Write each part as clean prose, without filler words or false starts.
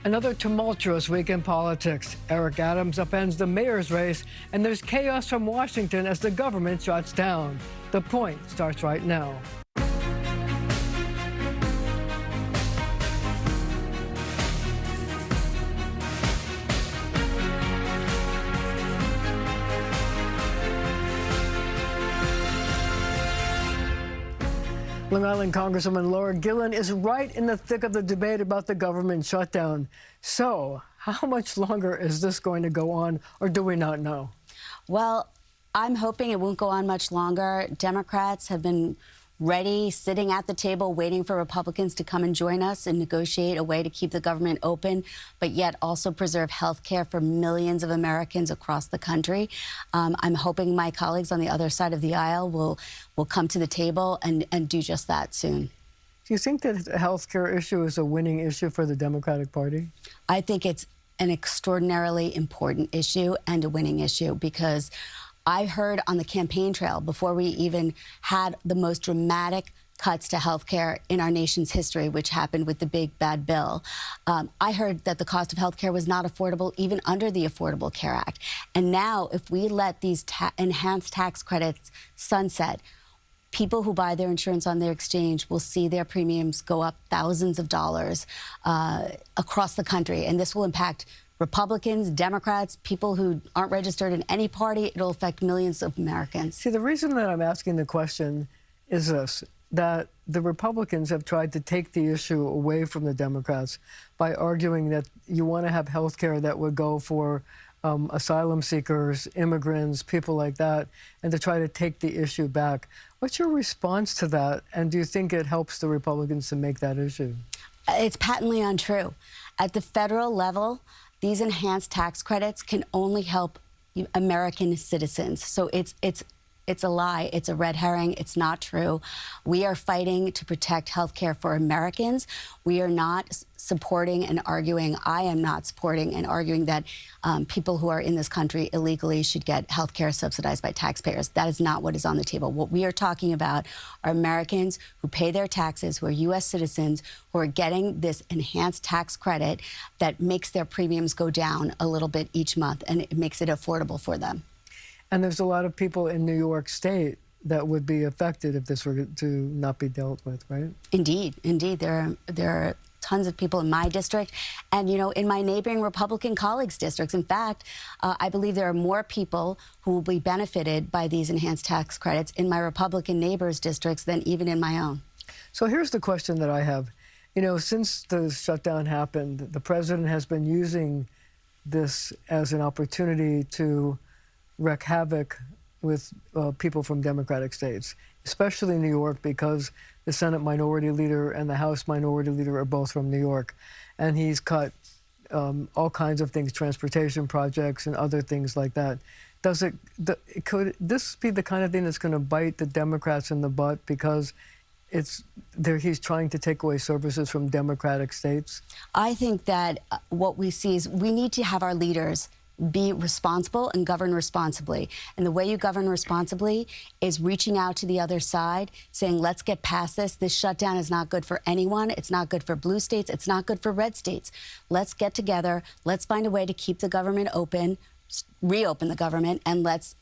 Another tumultuous week in politics. Eric Adams upends the mayor's race, and there's chaos from Washington as the government shuts down. The Point starts right now. Long Island Congresswoman Laura Gillen is right in the thick of the debate about the government shutdown. So, how much longer is this going to go on, or do we not know? Well, I'm hoping it won't go on much longer. Democrats have been ready, sitting at the table, waiting for Republicans to come and join us and negotiate a way to keep the government open, but yet also preserve health care for millions of Americans across the country. I'm hoping my colleagues on the other side of the aisle will come to the table and do just that soon. Do you think that the health care issue is a winning issue for the Democratic Party? I think it's an extraordinarily important issue and a winning issue, because I heard on the campaign trail, before we even had the most dramatic cuts to health care in our nation's history, which happened with the big bad bill, I heard that the cost of health care was not affordable even under the Affordable Care Act. And now, if we let these enhanced tax credits sunset, people who buy their insurance on their exchange will see their premiums go up thousands of dollars across the country. And this will impact Republicans, Democrats, people who aren't registered in any party. It'll affect millions of Americans. See, the reason that I'm asking the question is this, that the Republicans have tried to take the issue away from the Democrats by arguing that you want to have health care that would go for asylum seekers, immigrants, people like that, and to try to take the issue back. What's your response to that? And do you think it helps the Republicans to make that issue? It's patently untrue. At the federal level, these enhanced tax credits can only help American citizens. So it's a lie. It's a red herring. It's not true. We are fighting to protect health care for Americans. We are not supporting and arguing, I am not supporting and arguing that people who are in this country illegally should get health care subsidized by taxpayers. That is not what is on the table. What we are talking about are Americans who pay their taxes, who are U.S. citizens, who are getting this enhanced tax credit that makes their premiums go down a little bit each month, and it makes it affordable for them. And there's a lot of people in New York State that would be affected if this were to not be dealt with, right? Indeed, indeed. There are tons of people in my district and, you know, in my neighboring Republican colleagues' districts. In fact, I believe there are more people who will be benefited by these enhanced tax credits in my Republican neighbors' districts than even in my own. So here's the question that I have. You know, since the shutdown happened, the president has been using this as an opportunity to wreak havoc with people from Democratic states, especially New York, because the Senate Minority Leader and the House Minority Leader are both from New York. And he's cut all kinds of things, transportation projects and other things like that. Could this be the kind of thing that's going to bite the Democrats in the butt, because he's trying to take away services from Democratic states? I think that what we see is we need to have our leaders be responsible and govern responsibly. And the way you govern responsibly is reaching out to the other side, saying, let's get past this. This shutdown is not good for anyone. It's not good for blue states. It's not good for red states. Let's get together. Let's find a way to keep the government open, reopen the government, and let's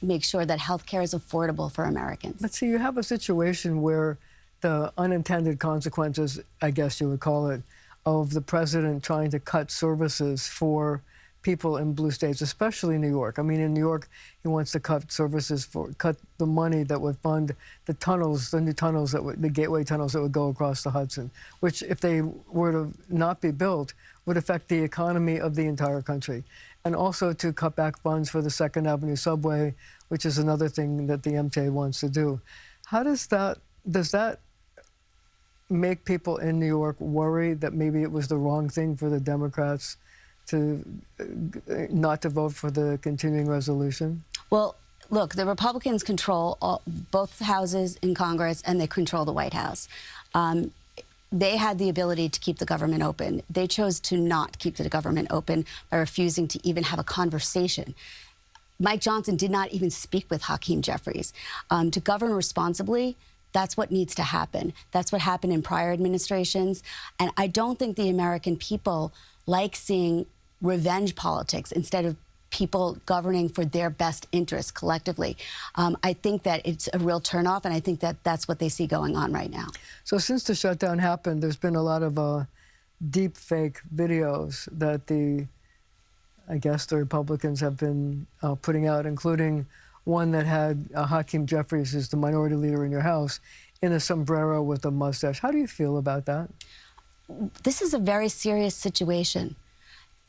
make sure that health care is affordable for Americans. But see, you have a situation where the unintended consequences, I guess you would call it, of the president trying to cut services for people in blue states, especially New York. I mean, in New York, he wants to cut the money that would fund the tunnels, the new tunnels, the gateway tunnels that would go across the Hudson, which, if they were to not be built, would affect the economy of the entire country. And also to cut back funds for the Second Avenue subway, which is another thing that the MTA wants to do. How does that make people in New York worry that maybe it was the wrong thing for the Democrats to not to vote for the continuing resolution? Well, look, the Republicans control both houses in Congress, and they control the White House. They had the ability to keep the government open. They chose to not keep the government open by refusing to even have a conversation. Mike Johnson did not even speak with Hakeem Jeffries. To govern responsibly, that's what needs to happen. That's what happened in prior administrations. And I don't think the American people like seeing revenge politics instead of people governing for their best interests collectively. I think that it's a real turnoff, and I think that that's what they see going on right now. So since the shutdown happened, there's been a lot of deep fake videos that I guess the Republicans have been putting out, including one that had Hakeem Jeffries, who's the minority leader in your House, in a sombrero with a mustache. How do you feel about that? This is a very serious situation.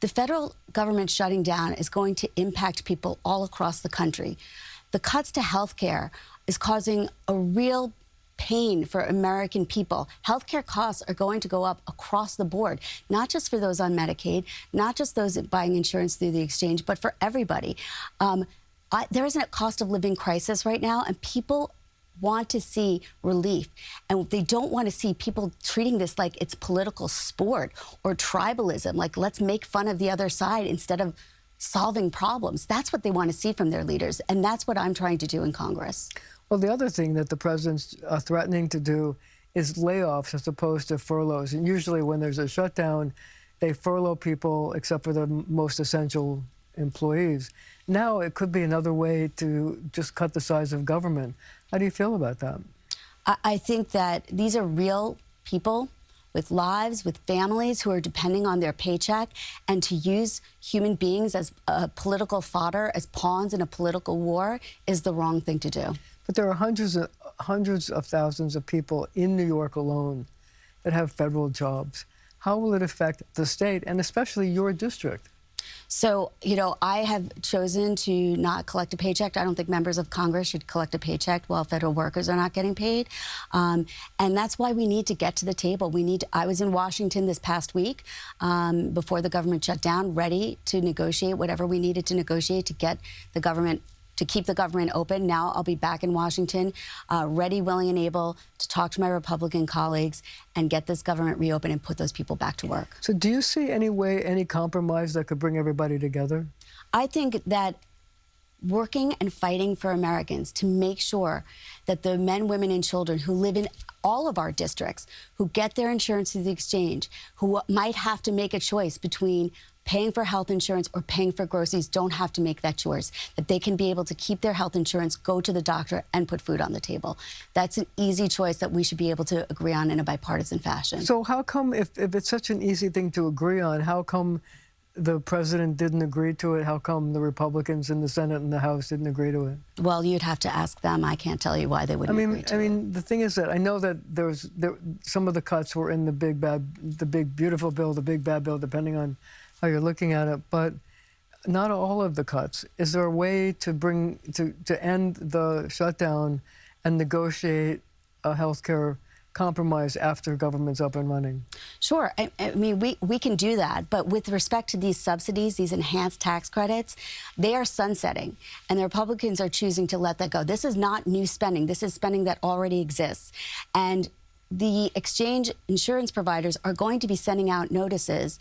The federal government shutting down is going to impact people all across the country. The cuts to health care is causing a real pain for American people. Healthcare costs are going to go up across the board, not just for those on Medicaid, not just those buying insurance through the exchange, but for everybody. There is a cost of living crisis right now, and people want to see relief. And they don't want to see people treating this like it's political sport or tribalism, like let's make fun of the other side instead of solving problems. That's what they want to see from their leaders, and that's what I'm trying to do in Congress. Well, the other thing that the president's threatening to do is layoffs as opposed to furloughs. And usually when there's a shutdown, they furlough people except for the most essential employees. Now it could be another way to just cut the size of government. How do you feel about that? I think that these are real people with lives, with families who are depending on their paycheck, and to use human beings as political fodder, as pawns in a political war, is the wrong thing to do. But there are hundreds of thousands of people in New York alone that have federal jobs. How will it affect the state, and especially your district? So, you know, I have chosen to not collect a paycheck. I don't think members of Congress should collect a paycheck while federal workers are not getting paid. And that's why we need to get to the table. I was in Washington this past week before the government shut down, ready to negotiate whatever we needed to negotiate to get the government, to keep the government open. Now I'll be back in Washington, ready, willing, and able to talk to my Republican colleagues and get this government reopened and put those people back to work. So do you see any way, any compromise that could bring everybody together? I think that working and fighting for Americans to make sure that the men, women, and children who live in all of our districts, who get their insurance through the exchange, who might have to make a choice between paying for health insurance or paying for groceries, don't have to make that choice, that they can be able to keep their health insurance, go to the doctor, and put food on the table. That's an easy choice that we should be able to agree on in a bipartisan fashion. So how come, if it's such an easy thing to agree on, how come the president didn't agree to it? How come the Republicans in the Senate and the House didn't agree to it? Well, you'd have to ask them. I can't tell you why they wouldn't agree to it. I mean, the thing is that I know that some of the cuts were in the big beautiful bill, the big bad bill, depending on how you're looking at it, but not all of the cuts. Is there a way to end the shutdown and negotiate a healthcare compromise after government's up and running? Sure. I mean, we can do that. But with respect to these subsidies, these enhanced tax credits, they are sunsetting. And the Republicans are choosing to let that go. This is not new spending. This is spending that already exists. And the exchange insurance providers are going to be sending out notices.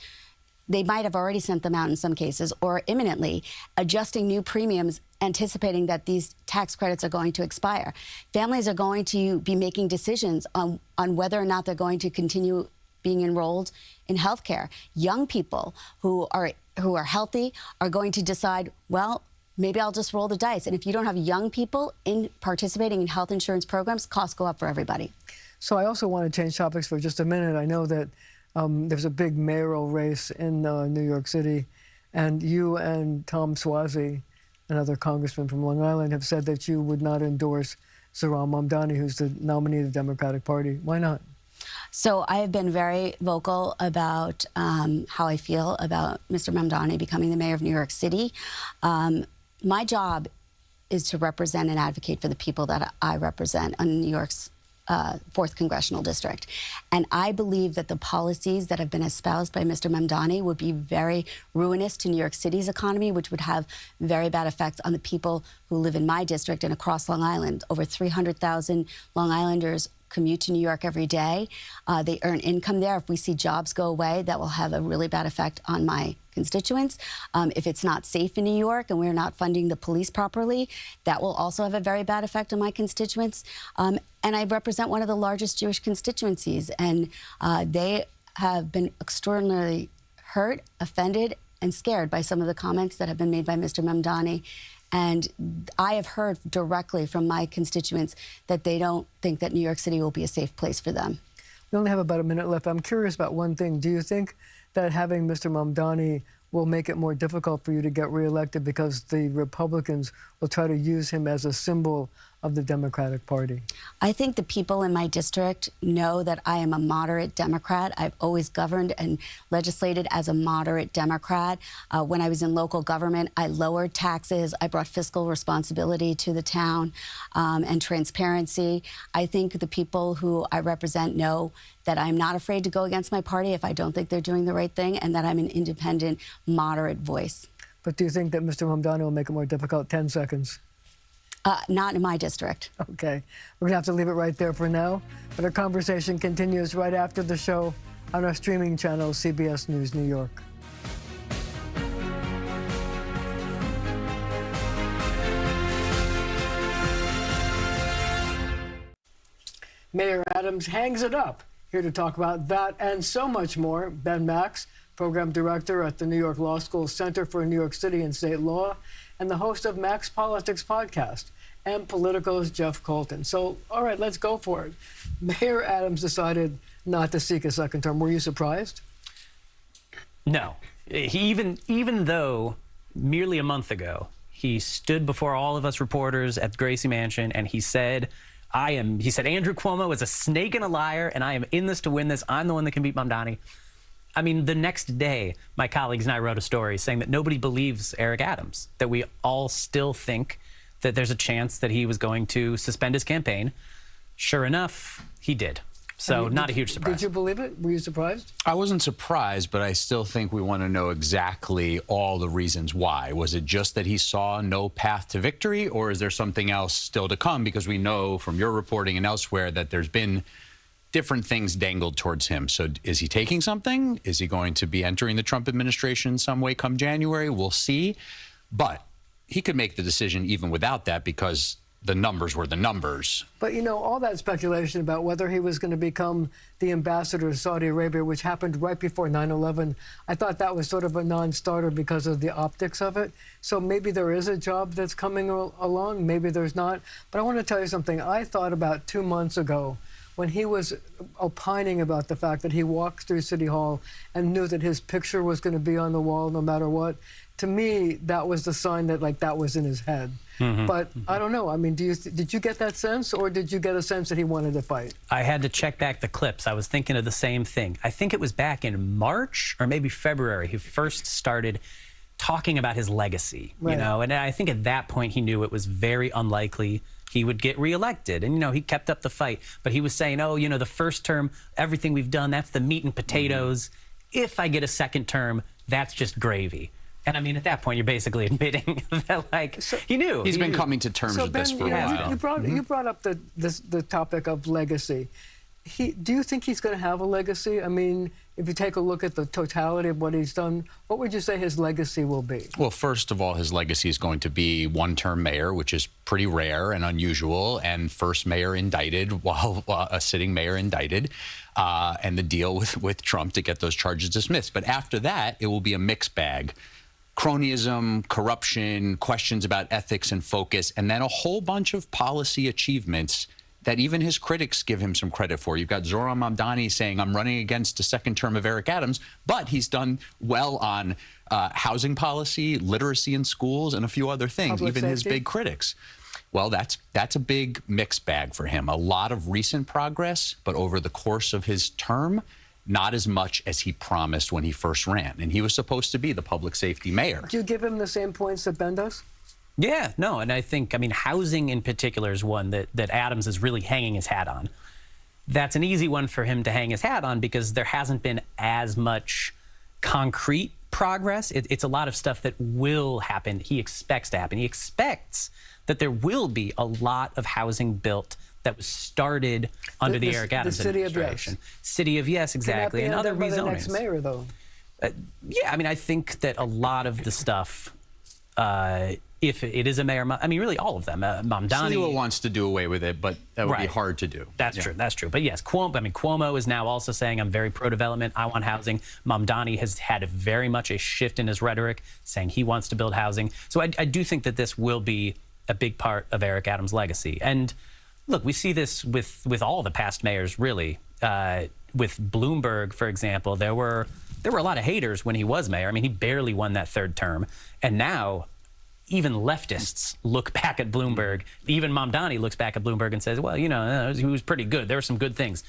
They might have already sent them out in some cases, or imminently, adjusting new premiums, anticipating that these tax credits are going to expire. Families are going to be making decisions on whether or not they're going to continue being enrolled in health care. Young people who are healthy are going to decide, well, maybe I'll just roll the dice. And if you don't have young people participating in health insurance programs, costs go up for everybody. So I also want to change topics for just a minute. I know that there's a big mayoral race in New York City, and you and Tom Suozzi, another congressman from Long Island, have said that you would not endorse Zohran Mamdani, who's the nominee of the Democratic Party. Why not? So I have been very vocal about how I feel about Mr. Mamdani becoming the mayor of New York City. My job is to represent and advocate for the people that I represent in New York's 4th Congressional District. And I believe that the policies that have been espoused by Mr. Mamdani would be very ruinous to New York City's economy, which would have very bad effects on the people who live in my district and across Long Island. Over 300,000 Long Islanders commute to New York every day. They earn income there. If we see jobs go away, that will have a really bad effect on my constituents. If it's not safe in New York and we're not funding the police properly, that will also have a very bad effect on my constituents. And I represent one of the largest Jewish constituencies, and they have been extraordinarily hurt, offended, and scared by some of the comments that have been made by Mr. Mamdani. And I have heard directly from my constituents that they don't think that New York City will be a safe place for them. We only have about a minute left. I'm curious about one thing. Do you think that having Mr. Mamdani will make it more difficult for you to get reelected because the Republicans will try to use him as a symbol of the Democratic Party? I think the people in my district know that I am a moderate Democrat. I've always governed and legislated as a moderate Democrat. When I was in local government, I lowered taxes. I brought fiscal responsibility to the town and transparency. I think the people who I represent know that I'm not afraid to go against my party if I don't think they're doing the right thing, and that I'm an independent, moderate voice. But do you think that Mr. Mamdani will make it more difficult? 10 seconds. Not in my district. Okay. We're going to have to leave it right there for now. But our conversation continues right after the show on our streaming channel, CBS News New York. Mayor Adams hangs it up. Here to talk about that and so much more, Ben Max, Program Director at the New York Law School Center for New York City and State Law, and the host of Max Politics Podcast, and Politico's Jeff Colton. So, all right, let's go for it. Mayor Adams decided not to seek a second term. Were you surprised? No. Even though merely a month ago, he stood before all of us reporters at the Gracie Mansion and he said, he said, Andrew Cuomo is a snake and a liar, and I am in this to win this. I'm the one that can beat Mamdani. I mean, the next day, my colleagues and I wrote a story saying that nobody believes Eric Adams, that we all still think that there's a chance that he was going to suspend his campaign. Sure enough, he did. So not a huge surprise. Did you believe it? Were you surprised? I wasn't surprised, but I still think we want to know exactly all the reasons why. Was it just that he saw no path to victory, or is there something else still to come? Because we know from your reporting and elsewhere that there's been different things dangled towards him. So is he taking something? Is he going to be entering the Trump administration in some way come January? We'll see. But he could make the decision even without that because the numbers were the numbers. But, you know, all that speculation about whether he was going to become the ambassador to Saudi Arabia, which happened right before 9/11, I thought that was sort of a non-starter because of the optics of it. So maybe there is a job that's coming along, maybe there's not. But I want to tell you something. I thought about 2 months ago when he was opining about the fact that he walked through City Hall and knew that his picture was going to be on the wall no matter what. To me, that was the sign that, like, that was in his head. But I don't know. I mean, did you get that sense, or did you get a sense that he wanted to fight? I had to check back the clips. I was thinking of the same thing. I think it was back in March or maybe February he first started talking about his legacy, you know, and I think at that point he knew it was very unlikely he would get reelected. And, you know, he kept up the fight. But he was saying, oh, you know, the first term, everything we've done, that's the meat and potatoes. If I get a second term, that's just gravy. And I mean, at that point, you're basically admitting that, like, he knew. He's been coming to terms with this for a while. You brought up the topic of legacy. Do you think he's going to have a legacy? I mean, if you take a look at the totality of what he's done, what would you say his legacy will be? Well, first of all, his legacy is going to be one-term mayor, which is pretty rare and unusual, and first mayor indicted while a sitting mayor indicted, and the deal with Trump to get those charges dismissed. But after that, it will be a mixed bag. Cronyism, corruption, questions about ethics and focus, and then a whole bunch of policy achievements that even his critics give him some credit for. You've got Zohran Mamdani saying, I'm running against a second term of Eric Adams, but he's done well on housing policy, literacy in schools, and a few other things, even his big critics. Well, that's a big mixed bag for him. A lot of recent progress, but over the course of his term, not as much as he promised when he first ran. And he was supposed to be the public safety mayor. Do you give him the same points that Ben does? Yeah, no, and I think, I mean, housing in particular is one that Adams is really hanging his hat on. That's an easy one for him to hang his hat on because there hasn't been as much concrete progress. It's a lot of stuff that will happen, he expects to happen. He expects that there will be a lot of housing built that was started under the Eric Adams administration. City of Yes, exactly, and other rezonings. The next mayor, though. Yeah, I mean, I think that a lot of the stuff if it is a mayor, I mean, really all of them. Mamdani Sliwa wants to do away with it, but that would be Right. hard to do. That's true. That's true. But yes, Cuomo is now also saying, I'm very pro-development. I want housing. Mamdani has had very much a shift in his rhetoric, saying he wants to build housing. So I do think that this will be a big part of Eric Adams' legacy. And look, we see this with all the past mayors, really. With Bloomberg, for example, there were a lot of haters when he was mayor. I mean, he barely won that third term. And now even leftists look back at Bloomberg. Even Mamdani looks back at Bloomberg and says, well, you know, he was pretty good. There were some good things.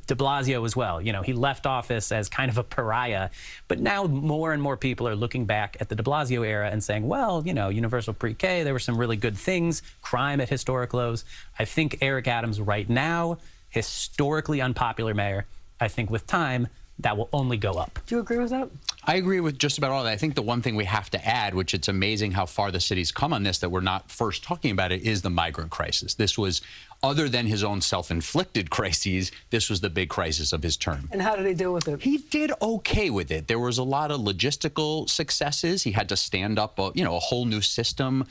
De Blasio as well. You know, he left office as kind of a pariah. But now more and more people are looking back at the de Blasio era and saying, well, you know, universal pre-K, there were some really good things. Crime at historic lows. I think Eric Adams right now, historically unpopular mayor, I think with time, that will only go up. Do you agree with that? I agree with just about all that. I think the one thing we have to add, which it's amazing how far the city's come on this, that we're not first talking about it, is the migrant crisis. This was, other than his own self-inflicted crises, this was the big crisis of his term. And how did he deal with it? He did okay with it. There was a lot of logistical successes. He had to stand up, a whole new system,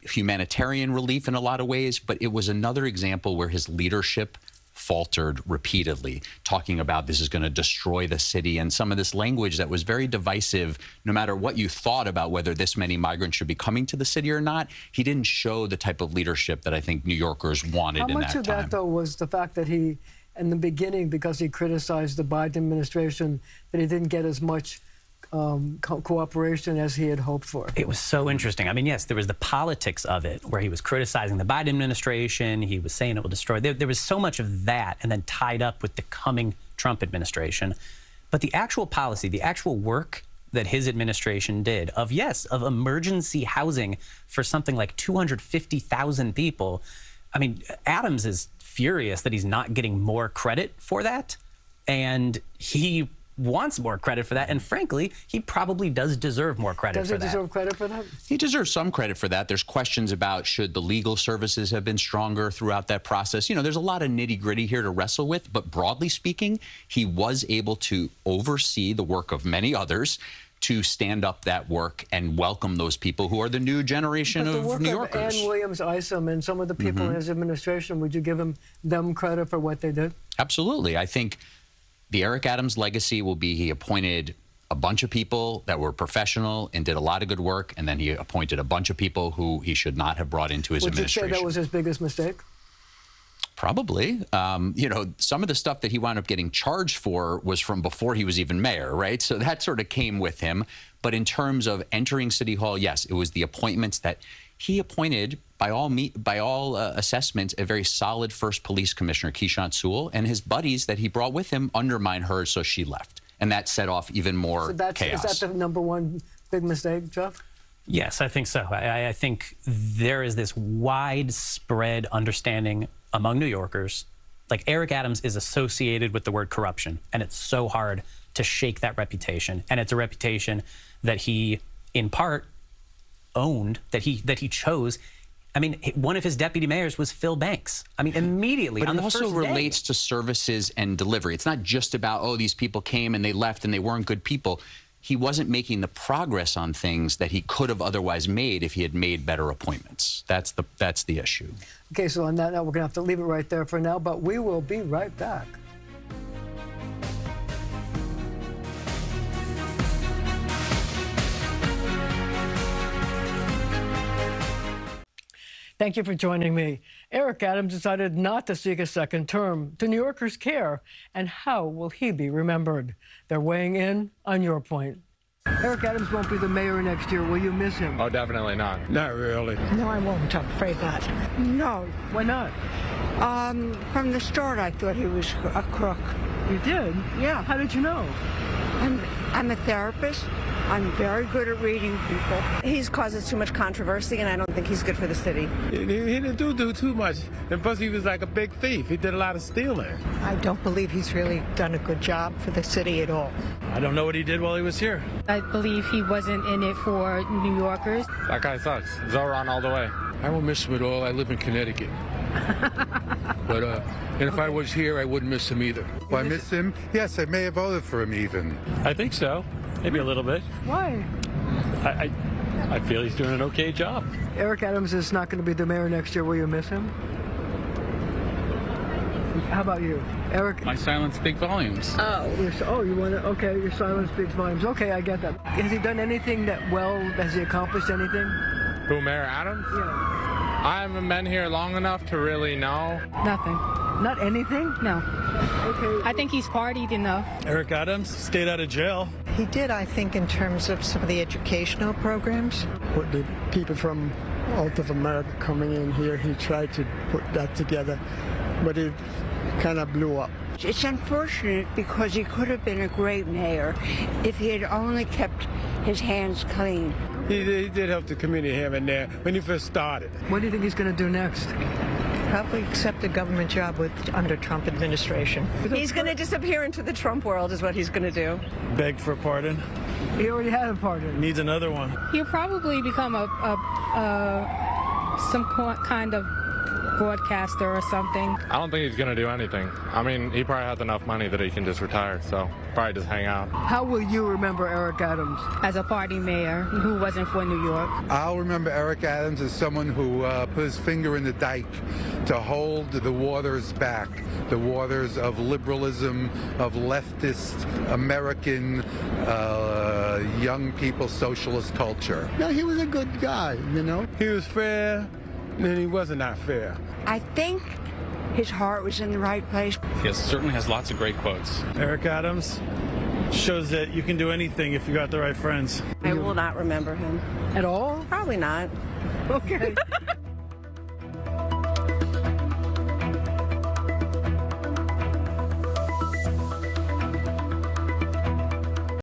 humanitarian relief in a lot of ways. But it was another example where his leadership faltered repeatedly, talking about this is going to destroy the city, and some of this language that was very divisive, no matter what you thought about whether this many migrants should be coming to the city or not. He didn't show the type of leadership that I think New Yorkers wanted in that time. How much of that, though, was the fact that he, in the beginning, because he criticized the Biden administration, that he didn't get as much cooperation as he had hoped for? It was so interesting. I mean, yes, there was the politics of it, where he was criticizing the Biden administration. He was saying it will destroy. There was so much of that, and then tied up with the coming Trump administration. But the actual policy, the actual work that his administration did of emergency housing for something like 250,000 people. I mean, Adams is furious that he's not getting more credit for that. And he wants more credit for that, and frankly, he probably does deserve more credit for that. Does he deserve credit for that? He deserves some credit for that. There's questions about should the legal services have been stronger throughout that process. You know, there's a lot of nitty-gritty here to wrestle with, but broadly speaking, he was able to oversee the work of many others to stand up that work and welcome those people who are the new generation of New Yorkers. But the work of Ann Williams Isom and some of the people in his administration, would you give them credit for what they did? Absolutely. I think the Eric Adams legacy will be he appointed a bunch of people that were professional and did a lot of good work, and then he appointed a bunch of people who he should not have brought into his administration. Would you say that was his biggest mistake? Probably. Some of the stuff that he wound up getting charged for was from before he was even mayor, right? So that sort of came with him. But in terms of entering City Hall, yes, it was the appointments that he appointed, by all assessments, a very solid first police commissioner, Keechant Sewell, and his buddies that he brought with him undermined her, so she left. And that set off even more chaos. Is that the number one big mistake, Jeff? Yes, I think so. I think there is this widespread understanding among New Yorkers. Like, Eric Adams is associated with the word corruption, and it's so hard to shake that reputation. And it's a reputation that he, in part, owned, that he chose. I mean, one of his deputy mayors was Phil Banks. I mean, immediately on the first day. But it also relates to services and delivery. It's not just about, oh, these people came and they left and they weren't good people. He wasn't making the progress on things that he could have otherwise made if he had made better appointments. That's the issue. Okay, so on that note, we're going to have to leave it right there for now, but we will be right back. Thank you for joining me. Eric Adams decided not to seek a second term. Do New Yorkers care? And how will he be remembered? They're weighing in on your point. Eric Adams won't be the mayor next year. Will you miss him? Oh, definitely not. Not really. No, I won't. I'm afraid not. No. Why not? From the start, I thought he was a crook. You did? Yeah. How did you know? I'm a therapist. I'm very good at reading people. He's causes too much controversy, and I don't think he's good for the city. He didn't do too much. And plus, he was like a big thief. He did a lot of stealing. I don't believe he's really done a good job for the city at all. I don't know what he did while he was here. I believe he wasn't in it for New Yorkers. That guy sucks. Zoran all the way. I won't miss him at all. I live in Connecticut. But and if I was here, I wouldn't miss him either. Will I miss him? Yes, I may have voted for him even. I think so. Maybe a little bit. Why? I feel he's doing an okay job. Eric Adams is not going to be the mayor next year. Will you miss him? How about you, Eric? My silence speaks volumes. You want to? Okay, your silence speaks volumes. Okay, I get that. Has he done anything that well? Has he accomplished anything? Who, Mayor Adams? Yeah. I haven't been here long enough to really know. Nothing. Not anything? No. Okay. I think he's partied enough. Eric Adams stayed out of jail. He did, I think, in terms of some of the educational programs. With the people from out of America coming in here, he tried to put that together, but it kind of blew up. It's unfortunate because he could have been a great mayor if he had only kept his hands clean. He did help the community here and there when he first started. What do you think he's going to do next? Probably accept a government job under Trump administration. He's going to disappear into the Trump world is what he's going to do. Beg for a pardon. He already had a pardon. Needs another one. He'll probably become some kind of broadcaster or something. I don't think he's going to do anything. I mean, he probably has enough money that he can just retire, so probably just hang out. How will you remember Eric Adams? As a party mayor who wasn't for New York. I'll remember Eric Adams as someone who put his finger in the dike to hold the waters back, the waters of liberalism, of leftist American young people socialist culture. No, he was a good guy, you know. He was fair, and he wasn't not fair. I think his heart was in the right place. He certainly has lots of great quotes. Eric Adams shows that you can do anything if you got the right friends. I will not remember him. At all? Probably not. Okay.